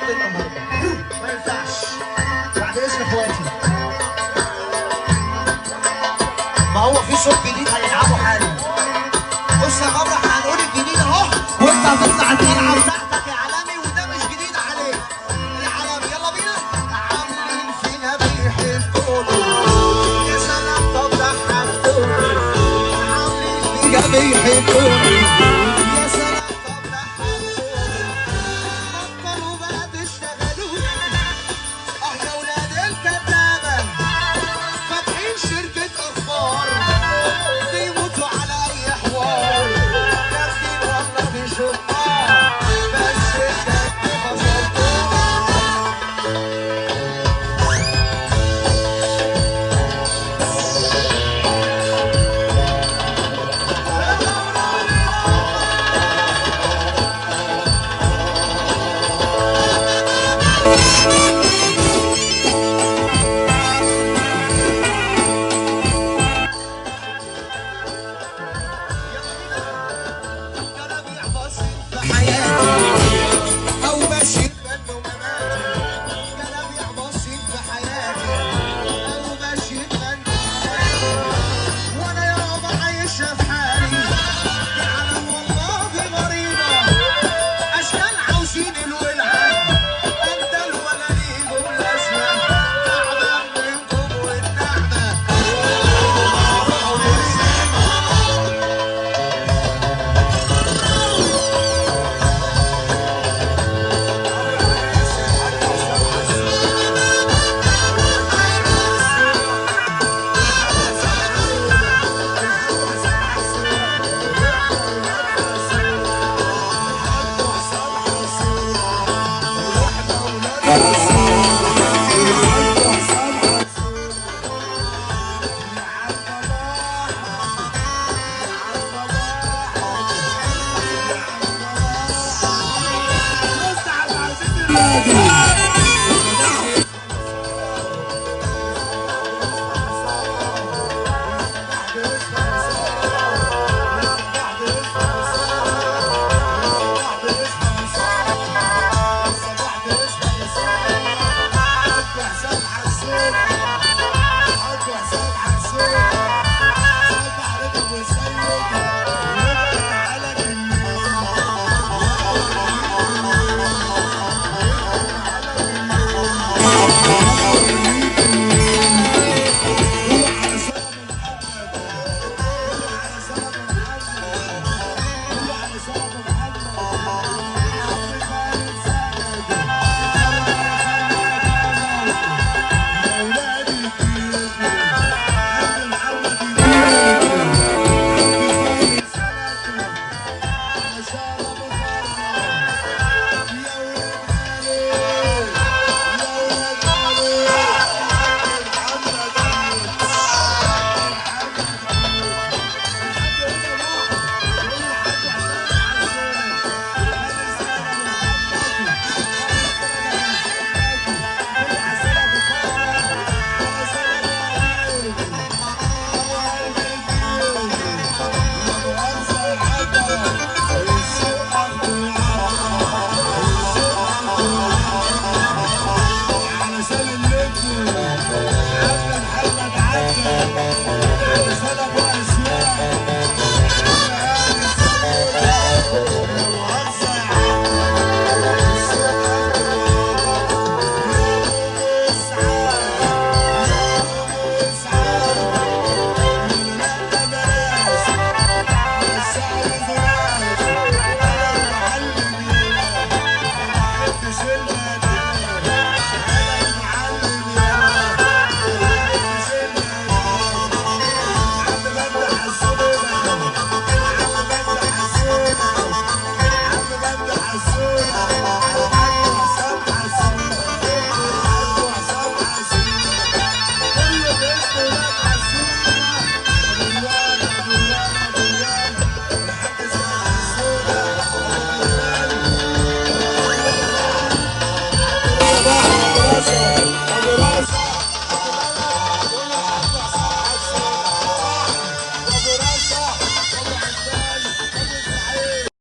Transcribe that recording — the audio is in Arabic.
شغل النهارده ما ينفعش. بعد اذن اخواتي، ما هو في صوت جديد هنلعبه حالا. بص يا غبر احنا هنقول الجديد اهو وانت هتطلع الطلعه بتاعتك يا عالمي، وده مش جديد عليك يا عالمي. يلا بينا. عاملين فينا بيحبونا يا سلام، طب ضحكتونا. عاملين فينا بيحبونا يا سلام، طب ضحكتونا. بطلوا بقى تشتغلونا، احنا ولاد الكدابه فاتحين شركه اخبار بيموتوا على اي حوار. كابتن والله بيشوفها بس بجد فصلتونا. كلامي بسيط في حياتي او ماشي بانه مماتي. كلامي بسيط في حياتي او ماشي بانه مماتي. وانا يابا عايشه في حالي يعلم والله مريضه. اشكال عاوزين الولعه امثال ولا ليهم لازمه. تعبان منكم والنعمه Yeah.